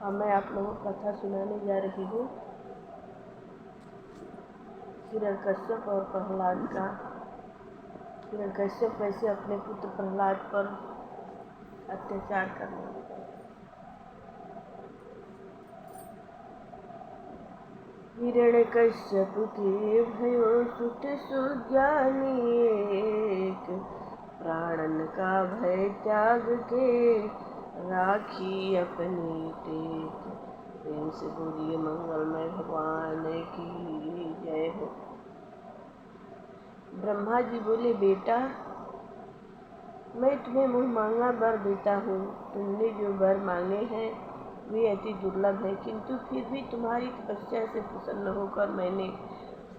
अब मैं आप लोगों को कथा सुनाने जा रही हूँ हिरण्यकश्यप और प्रहलाद का। हिरण्यकश्यप कैसे अपने पुत्र प्रहलाद पर अत्याचार करने लगा। हिरण्यकश्यप के भयो सुत सुज्ञानी एक, प्राणन का भय त्याग के राखी अपनी टेक। प्रेम से बोलिए मंगलमय भगवान की जय हो। ब्रह्मा जी बोले, बेटा मैं तुम्हें मुँह मांगा वर देता हूँ। तुमने जो वर मांगे हैं वे अति दुर्लभ है, किंतु फिर भी तुम्हारी तपस्या से प्रसन्न होकर मैंने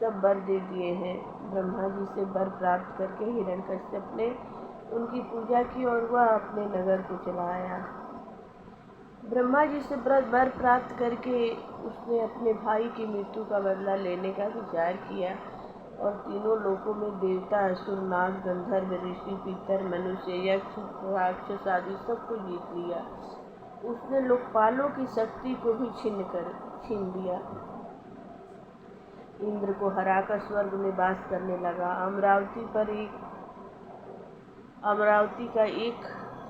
सब वर दे दिए हैं। ब्रह्मा जी से वर प्राप्त करके हिरण्यकश्यप ने उनकी पूजा की और वह अपने नगर को चला आया। ब्रह्मा जी से वर प्राप्त करके उसने अपने भाई की मृत्यु का बदला लेने का विचार किया और तीनों लोकों में देवता, असुर, नाग, गंधर्व, ऋषि, पितर, मनुष्य, यक्ष, राक्षस आदि सबको जीत लिया। उसने लोकपालों की शक्ति को भी छीन लिया। इंद्र को हराकर स्वर्ग में वास करने लगा। अमरावती का एक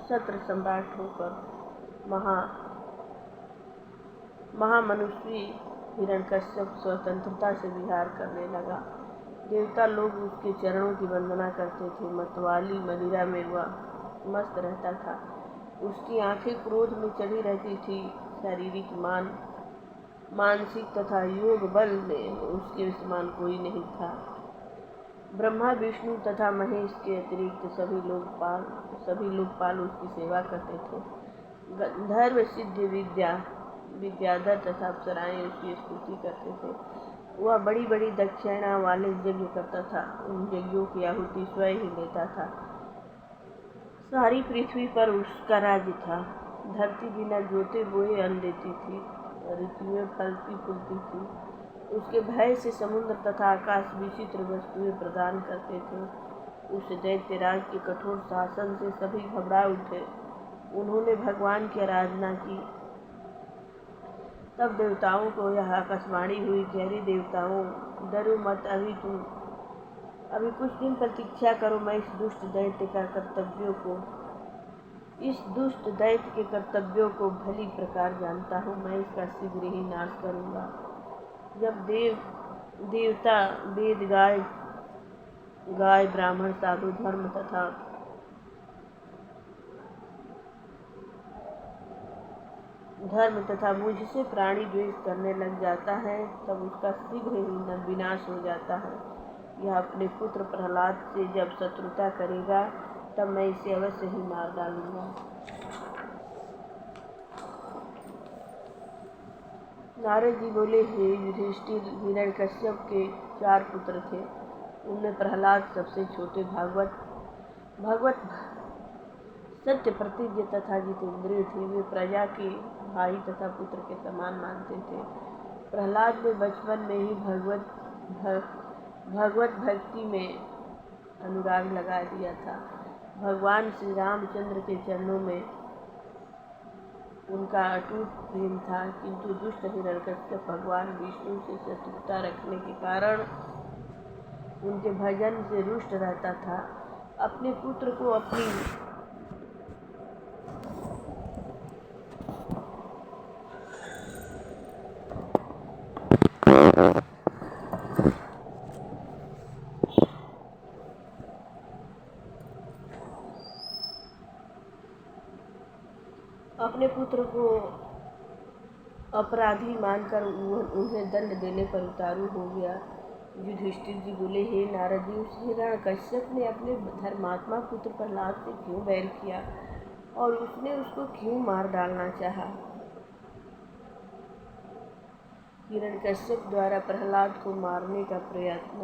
छत्र सम्राट होकर महामनुष्य हिरण्यकश्यप स्वतंत्रता से विहार करने लगा। देवता लोग उसके चरणों की वंदना करते थे। मतवाली मदिरा में वह मस्त रहता था। उसकी आंखें क्रोध में चढ़ी रहती थी। शारीरिक, मानसिक तथा योग बल में उसके समान कोई नहीं था। ब्रह्मा, विष्णु तथा महेश के अतिरिक्त सभी लोकपाल उसकी सेवा करते थे। गंधर्व, सिद्ध, विद्याधर तथा अप्सराएं उसकी स्तुति करते थे। वह बड़ी बड़ी दक्षिणा वाले यज्ञ करता था। उन यज्ञों की आहुति स्वयं ही लेता था। सारी पृथ्वी पर उसका राज्य था। धरती बिना जोते बोए अन्न देती थी, ऋतुएं फलती फूलती थी। उसके भय से समुद्र तथा आकाश विचित्र वस्तुएं प्रदान करते थे। उस दैत्यराज के कठोर शासन से सभी घबरा उठे। उन्होंने भगवान की आराधना की। तब देवताओं को यह आकाशवाणी हुई कि अरे देवताओं, डरो मत, अभी कुछ दिन प्रतीक्षा करो। मैं इस दुष्ट दैत्य के कर्तव्यों को भली प्रकार जानता हूँ। मैं इसका शीघ्र ही नाश करूँगा। जब देवता वेद, गाय, ब्राह्मण, साधु, धर्म तथा मुझसे प्राणी द्वेष करने लग जाता है, तब उसका शीघ्र ही विनाश हो जाता है। यह अपने पुत्र प्रहलाद से जब शत्रुता करेगा तब मैं इसे अवश्य ही मार डालूंगा। नारद जी बोले, हे युधिष्ठिर, हिरण्यकश्यप के 4 पुत्र थे। उनमें प्रहलाद सबसे छोटे भगवत सत्य प्रतिज्ञ तथा जितेंद्रिय थे। वे प्रजा के भाई तथा पुत्र के समान मानते थे। प्रहलाद ने बचपन में ही भगवत भक्ति में अनुराग लगा दिया था। भगवान श्री रामचंद्र के चरणों में उनका अटूट प्रेम था, किंतु दुष्ट हिरण्यकश्यप भगवान विष्णु से शत्रुता रखने के कारण उनके भजन से रुष्ट रहता था। अपने पुत्र को अपने पुत्र को अपराधी मानकर उन्हें दंड देने पर उतारू हो गया। युधिष्ठिर जी बोले, हे नारद जी, उस हिरण्यकश्यप ने अपने धर्मात्मा पुत्र प्रहलाद से क्यों बैर किया और उसने उसको क्यों मार डालना चाहा। हिरण्यकश्यप द्वारा प्रहलाद को मारने का प्रयत्न।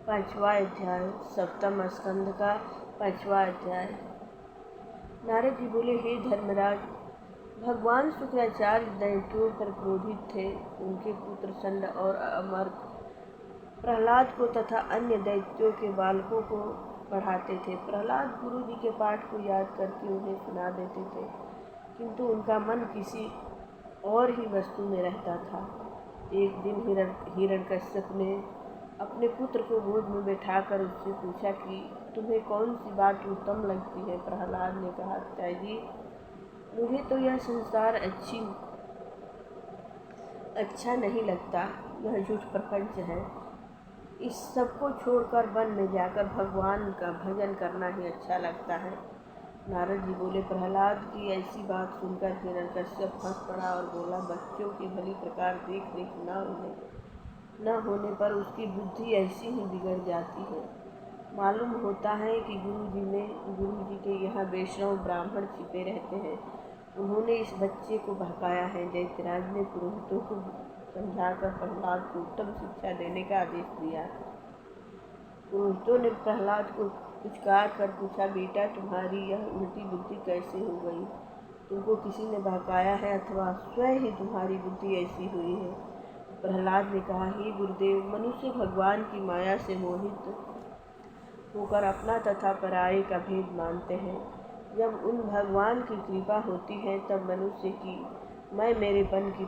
5वां अध्याय, 7वें स्कंद का 5वां अध्याय। नारद जी बोले, हे धर्मराज, भगवान शुक्राचार्य दैत्यों पर क्रोधित थे। उनके पुत्र षंड और अमर्क प्रहलाद को तथा अन्य दैत्यों के बालकों को पढ़ाते थे। प्रहलाद गुरु जी के पाठ को याद करके उन्हें सुना देते थे, किंतु उनका मन किसी और ही वस्तु में रहता था। एक दिन हिरण्यकश्यप ने अपने पुत्र को गोद में बैठाकर उससे पूछा कि तुम्हें कौन सी बात उत्तम लगती है। प्रहलाद ने कहा, पिताजी मुझे तो यह संसार अच्छा नहीं लगता, यह झूठ प्रपंच है। इस सब को छोड़कर वन में जाकर भगवान का भजन करना ही अच्छा लगता है। नारद जी बोले, प्रहलाद की ऐसी बात सुनकर हिरण्यकश्यप हंस पड़ा और बोला, बच्चों की भली प्रकार देख रेख न होने पर उसकी बुद्धि ऐसी ही बिगड़ जाती है। मालूम होता है कि गुरु जी के यहाँ वैष्णव ब्राह्मण छिपे रहते हैं। उन्होंने इस बच्चे को बहकाया है। दैत्यराज ने पुरोहितों को समझाकर प्रहलाद को उत्तम शिक्षा देने का आदेश दिया। पुरोहितों ने प्रहलाद को पुचकार कर पूछा, बेटा तुम्हारी यह उल्टी बुद्धि कैसे हो गई? तुमको किसी ने बहकाया है अथवा स्वयं ही तुम्हारी बुद्धि ऐसी हुई है? प्रहलाद ने कहा, हे गुरुदेव, मनुष्य भगवान की माया से मोहित होकर अपना तथा पराये का भेद मानते हैं। जब उन भगवान की कृपा होती है तब मनुष्य की मैं मेरेपन की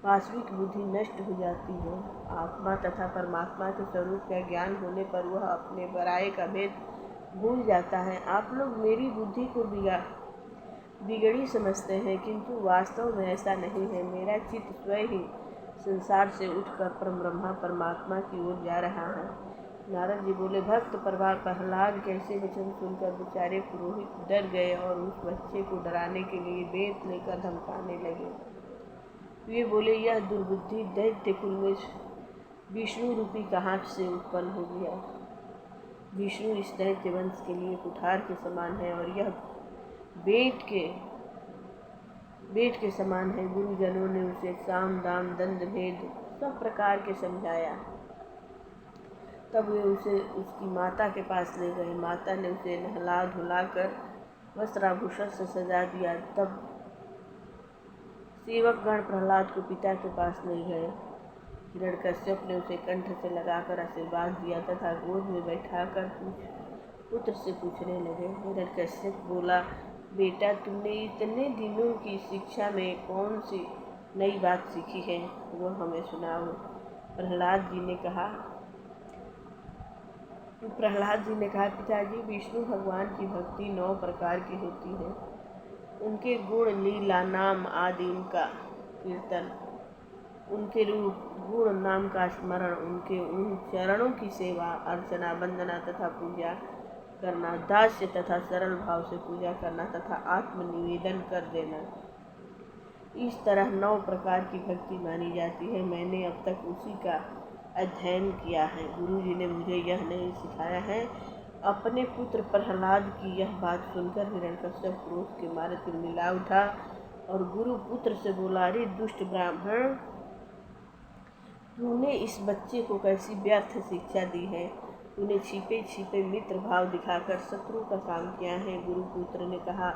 वास्तविक बुद्धि नष्ट हो जाती है। आत्मा तथा परमात्मा के स्वरूप का ज्ञान होने पर वह अपने पराये का भेद भूल जाता है। आप लोग मेरी बुद्धि को बिगड़ी समझते हैं, किंतु वास्तव में ऐसा नहीं है। मेरा चित्त स्वयं ही संसार से उठकर परब्रह्मा परमात्मा की ओर जा रहा है। नारद जी बोले, भक्त प्रहलाद कैसे वचन सुनकर बेचारे पुरोहित डर गए और उस बच्चे को डराने के लिए बेत लेकर धमकाने लगे। वे बोले, यह दुर्बुद्धि दैत्य कुल में विष्णु रूपी कहाँ से उत्पन्न हो गया? विष्णु इस दैत्य वंश के लिए कुठार के समान है और यह बेट के समान है। गुरुजनों ने उसे साम दाम दंड भेद सब प्रकार के समझाया। तब वे उसे उसकी माता के पास ले गए। माता ने उसे नहला धुलाकर वस्त्राभूषण से सजा दिया। तब सेवकगण प्रहलाद को पिता के पास ले गए। हिरण्यकश्यप ने उसे कंठ से लगाकर आशीर्वाद दिया तथा गोद में बैठाकर पुत्र से पूछने लगे। हिरण्यकश्यप बोला, बेटा तुमने इतने दिनों की शिक्षा में कौन सी नई बात सीखी है, वह हमें सुनाओ। प्रहलाद जी ने कहा, पिताजी विष्णु भगवान की भक्ति 9 प्रकार की होती है। उनके गुण लीला नाम आदि उनका कीर्तन, उनके रूप गुण नाम का स्मरण, उनके उन चरणों की सेवा अर्चना वंदना तथा पूजा करना, दास्य तथा सरल भाव से पूजा करना तथा आत्मनिवेदन कर देना, इस तरह 9 प्रकार की भक्ति मानी जाती है। मैंने अब तक उसी का अध्ययन किया है। गुरु जी ने मुझे यह नहीं सिखाया है। अपने पुत्र प्रहलाद की यह बात सुनकर हिरण्यकश्यप क्रोध के मारे तिलमिला उठा और गुरु पुत्र से बोला, अरे दुष्ट ब्राह्मण, तूने इस बच्चे को कैसी व्यर्थ शिक्षा दी है? तूने छिपे छिपे मित्र भाव दिखाकर शत्रु का काम किया है। गुरु पुत्र ने कहा,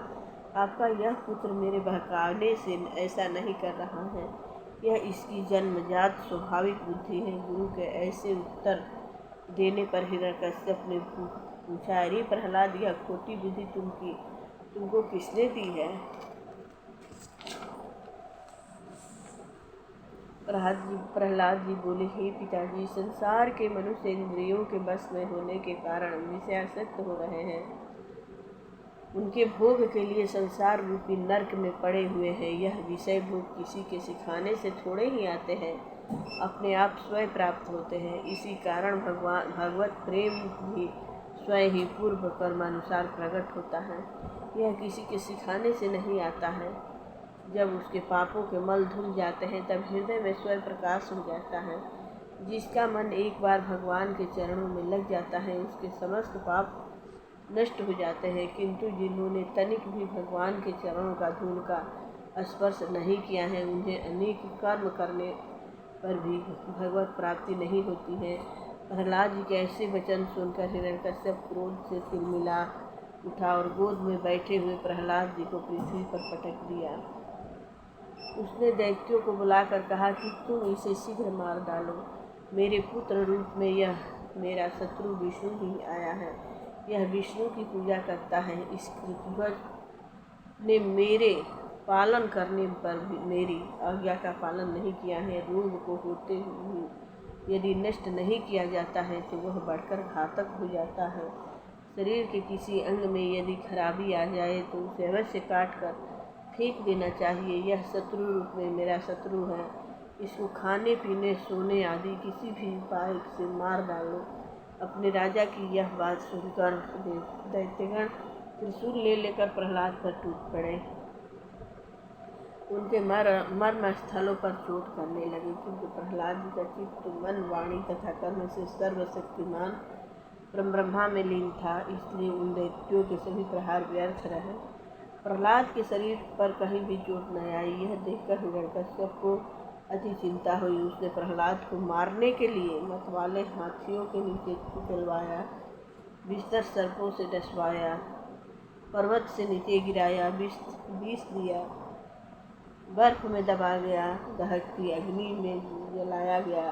आपका यह पुत्र मेरे बहकाने से ऐसा नहीं कर रहा है, यह इसकी जन्मजात स्वाभाविक बुद्धि है। गुरु के ऐसे उत्तर देने पर हिरण्यकश्यप ने पूछा, अरे प्रहलाद, यह खोटी बुद्धि तुमको किसने दी है? प्रहलाद जी बोले, हे पिताजी, संसार के मनुष्य इंद्रियों के बस में होने के कारण विषयासक्त हो रहे हैं। उनके भोग के लिए संसार रूपी नरक में पड़े हुए हैं। यह विषय भोग किसी के सिखाने से थोड़े ही आते हैं, अपने आप स्वयं प्राप्त होते हैं। इसी कारण भगवत प्रेम भी स्वयं ही पूर्व कर्मानुसार प्रकट होता है। यह किसी के सिखाने से नहीं आता है। जब उसके पापों के मल धुल जाते हैं तब हृदय में स्वयं प्रकाश हो जाता है। जिसका मन एक बार भगवान के चरणों में लग जाता है उसके समस्त पाप नष्ट हो जाते हैं, किंतु जिन्होंने तनिक भी भगवान के चरणों का धूल का स्पर्श नहीं किया है, उन्हें अनेक कर्म करने पर भी भगवत प्राप्ति नहीं होती है। प्रहलाद जी के ऐसे वचन सुनकर हिरण्यकश्यप क्रोध से तिलमिला उठा और गोद में बैठे हुए प्रहलाद जी को पृथ्वी पर पटक दिया। उसने दैत्यों को बुलाकर कहा कि तुम इसे शीघ्र मार डालो। मेरे पुत्र रूप में यह मेरा शत्रु विष्णु ही आया है। यह विष्णु की पूजा करता है। इस कृतध्वज ने मेरे पालन करने पर भी मेरी आज्ञा का पालन नहीं किया है, रोग को होते हुए यदि नष्ट नहीं किया जाता है तो वह बढ़कर घातक हो जाता है। शरीर के किसी अंग में यदि खराबी आ जाए तो उसे अवश्य काट कर फेंक देना चाहिए। यह शत्रु रूप में मेरा शत्रु है, इसको खाने पीने सोने आदि किसी भी उपाय से मार डालो। अपने राजा की यह बात सुनकर दैत्यगण त्रिशूल ले लेकर प्रहलाद पर टूट पड़े। उनके मर्म स्थलों पर चोट करने लगे, क्योंकि प्रहलाद जी का चित्त मन वाणी तथा कर्म से सर्वशक्तिमान ब्रह्मा में लीन था, इसलिए उन दैत्यों के सभी प्रहार व्यर्थ रहे। प्रहलाद के शरीर पर कहीं भी चोट न आई। यह देखकर हिरण्यकश्यप को अति चिंता हुई। उसने प्रहलाद को मारने के लिए मतवाले हाथियों के नीचे चलवाया, बिस्तर सर्पों से डसवाया, पर्वत से नीचे गिराया, विष दिया, बर्फ में दबा गया, दहकती अग्नि में जलाया गया,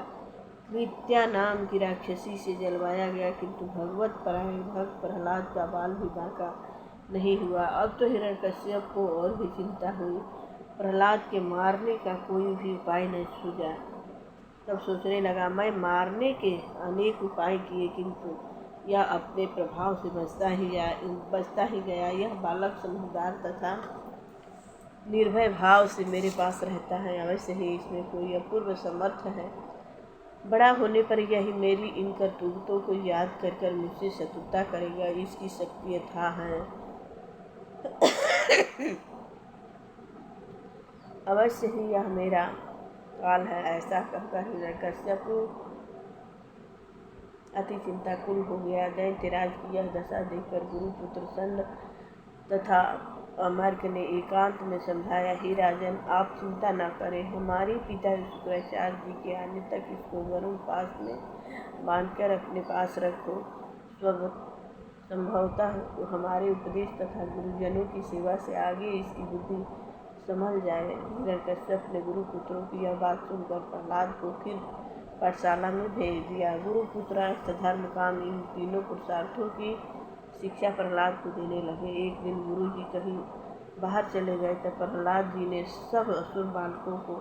कृत्या नाम की राक्षसी से जलवाया गया, किंतु भगवत परायण भक्त प्रहलाद का बाल भी बांका नहीं हुआ। अब तो हिरण्यकश्यप को और भी चिंता हुई। प्रहलाद के मारने का कोई भी उपाय न सूझा। तब सोचने लगा, मैं मारने के अनेक उपाय किए, किंतु यह अपने प्रभाव से बचता ही गया। यह बालक समझदार तथा निर्भय भाव से मेरे पास रहता है, अवश्य ही इसमें कोई अपूर्व समर्थ है। बड़ा होने पर यही मेरी इन करतूतों को याद कर कर मुझसे शत्रुता करेगा, इसकी शक्ति अथाह है। अवश्य ही यह मेरा काल है। ऐसा कहकर हिरण्यकश्यप अति चिंताकुल हो गया। दैत्यराज की यह दशा देखकर गुरुपुत्र षण्ड तथा अमर्क ने एकांत में समझाया, हे राजन, आप चिंता न करें, हमारे पिता शुक्राचार्य जी के आने तक इसको वरुण पास में बांधकर अपने पास रखो। संभवतः हमारे उपदेश तथा गुरुजनों की सेवा से आगे इसकी बुद्धि संभल जाए। हिरण्यकश्यप ने गुरुपुत्रों की यह बात सुनकर प्रहलाद को फिर पाठशाला में भेज दिया। गुरुपुत्र अर्थ धर्म काम इन तीनों पुरुषार्थों की शिक्षा प्रहलाद को देने लगे। एक दिन गुरु जी कहीं बाहर चले गए तब प्रहलाद जी ने सब असुर बालकों को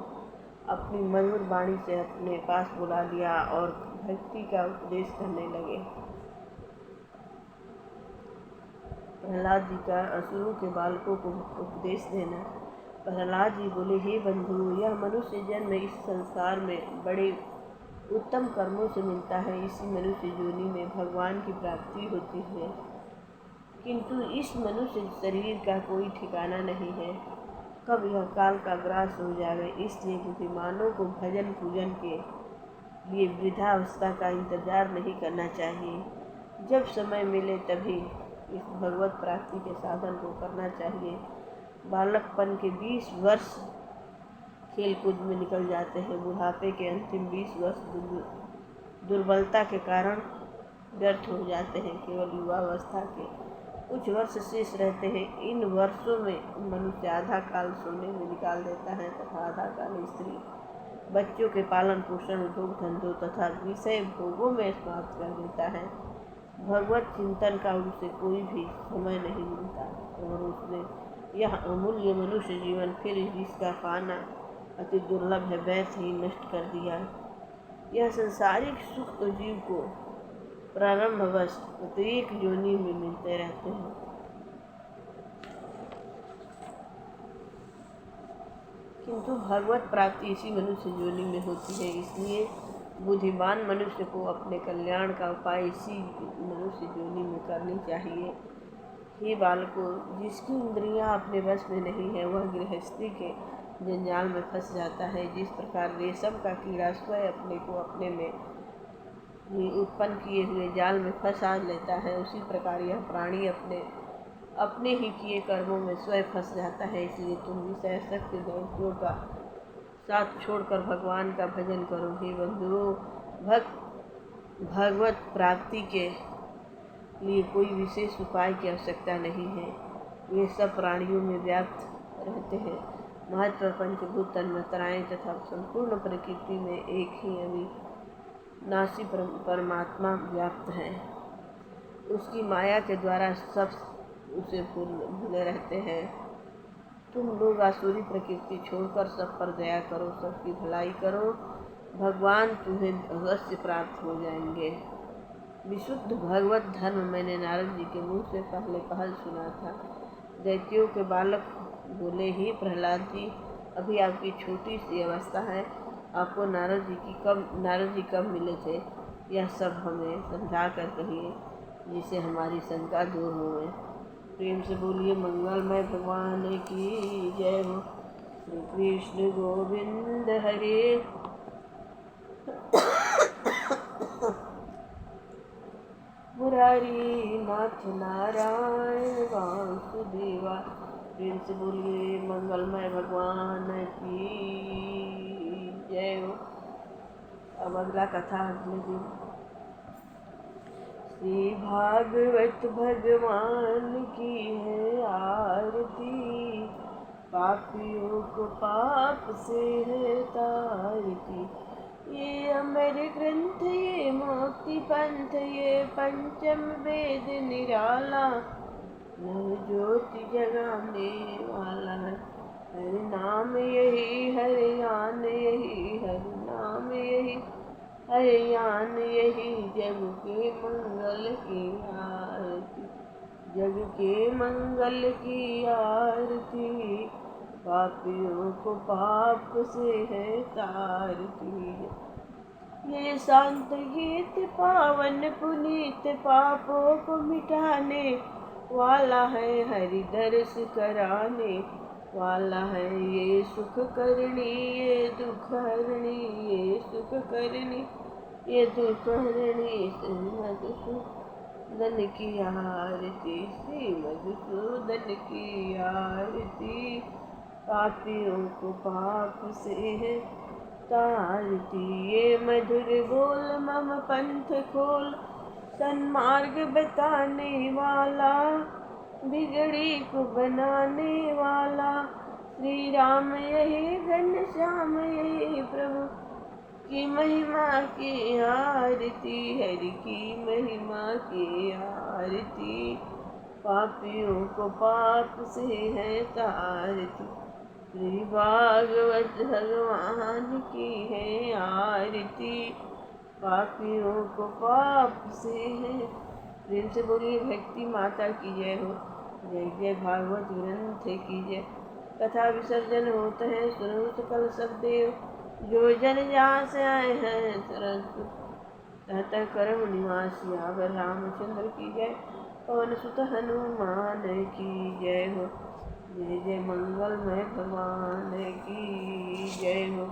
अपनी मधुर वाणी से अपने पास बुला लिया और भक्ति का उपदेश करने लगे। प्रहलाद जी का असुरों के बालकों को उपदेश देना। प्रहलाद जी बोले, हे बंधु, यह मनुष्य जन्म इस संसार में बड़े उत्तम कर्मों से मिलता है। इसी मनुष्य योनि में भगवान की प्राप्ति होती है, किंतु इस मनुष्य शरीर का कोई ठिकाना नहीं है, कब यह काल का ग्रास हो जाए। इसलिए बुद्धिमानों को भजन पूजन के लिए वृद्धावस्था का इंतजार नहीं करना चाहिए। जब समय मिले तभी इस भगवत प्राप्ति के साधन को करना चाहिए। बालकपन के 20 वर्ष खेलकूद में निकल जाते हैं, बुढ़ापे के अंतिम 20 वर्ष दुर्बलता के कारण व्यर्थ हो जाते हैं। केवल युवावस्था के कुछ वर्ष शेष रहते हैं। इन वर्षों में मनुष्य आधा काल सोने में निकाल देता है तथा आधा काल स्त्री बच्चों के पालन पोषण, उद्योग धंधों तथा विषय भोगों में समाप्त कर देता है। भगवत चिंतन का उसे कोई भी समय नहीं मिलता और उसने यह अमूल्य मनुष्य जीवन फिर जिसका पाना अति दुर्लभ है, व्यर्थ ही नष्ट कर दिया। यह संसारिक सुख तो जीव को प्रारंभवश प्रत्येक योनि में मिलते रहते हैं, किंतु भगवत प्राप्ति इसी मनुष्य योनि में होती है। इसलिए बुद्धिमान मनुष्य को अपने कल्याण का उपाय इसी मनुष्य योनि में करनी चाहिए। हे बालकों, जिसकी इंद्रियां अपने वश में नहीं है वह गृहस्थी के जंजाल में फंस जाता है। जिस प्रकार रेशम का कीड़ा स्वयं अपने को अपने में उत्पन्न किए हुए जाल में फंसा लेता है, उसी प्रकार यह प्राणी अपने ही किए कर्मों में स्वयं फंस जाता है। इसलिए तुम विषयासक्त दैत्यों का साथ छोड़कर भगवान का भजन करो। हे बंधुओं, भगवत प्राप्ति के लिए कोई विशेष उपाय की आवश्यकता नहीं है। वे सब प्राणियों में व्याप्त रहते हैं। महत्व पंचभूत तन्मात्राएं तथा संपूर्ण प्रकृति में एक ही अविनाशी परमात्मा व्याप्त है। उसकी माया के द्वारा सब उसे भूले रहते हैं। तुम लोग आसुरी प्रकृति छोड़कर सब पर दया करो, सबकी भलाई करो, भगवान तुम्हें अवश्य प्राप्त हो जाएंगे। विशुद्ध भगवत धर्म मैंने नारद जी के मुँह से पहल सुना था। दैत्यों के बालक बोले, ही प्रहलाद जी, अभी आपकी छोटी सी अवस्था है, आपको नारद जी कब मिले थे, यह सब हमें समझा कर कहिए, जिससे हमारी शंका दूर हो। प्रेम से बोलिए मंगलमय भगवान की जय हो। श्री कृष्ण गोविंद हरे मुरारी नाथ नारायण वासुदेवा। प्रेम से बोलिए मंगलमय भगवान की जय हो। अब अगला कथा अगले दिन। श्री भागवत भगवान की है आरती, पापियों को पाप से है तारती। ये अमर ग्रंथ, ये मोक्ति पंथ, ये पंचम वेद निराला, नव ज्योति जगाने वाला है। हरि नाम यही, हरि ज्ञान यही, हरि नाम यही, हरि ज्ञान यही, जग के मंगल की आरती, जग के मंगल की आरती। पापियों को पाप से है तारती। ये शांत गीत पावन पुनीत, पापों को मिटाने वाला है, हरि दर्श कराने वाला है। ये सुख करनी, ये दुख हरणी, ये सुख करनी, ये दुख हरणी। श्री मधुसूदन की आरती, श्री मधुसूदन की आरती। पापियों को पाप से है तारती। ये मधुर बोल मम पंथ खोल, सन्मार्ग बताने वाला, बिगड़ी को बनाने वाला। श्री राम यही, घनश्याम यही, प्रभु की महिमा की आरती, हरि की महिमा की आरती। पापियों को पाप से है तारती। श्री भागवत भगवान की है आरती, पापियों को पाप से है। प्रेम से बोलिए भक्ति माता की जय हो। जय जय भागवत ग्रंथ की जय। कथा विसर्जन होते हैं, सुनो सकल सदेव, जो जन जहाँ से आए हैं तरह करम निवासी। आगर रामचंद्र की जय, पवन सुत हनुमान की जय हो। जय जय मंगलमय भगवान की जय हो।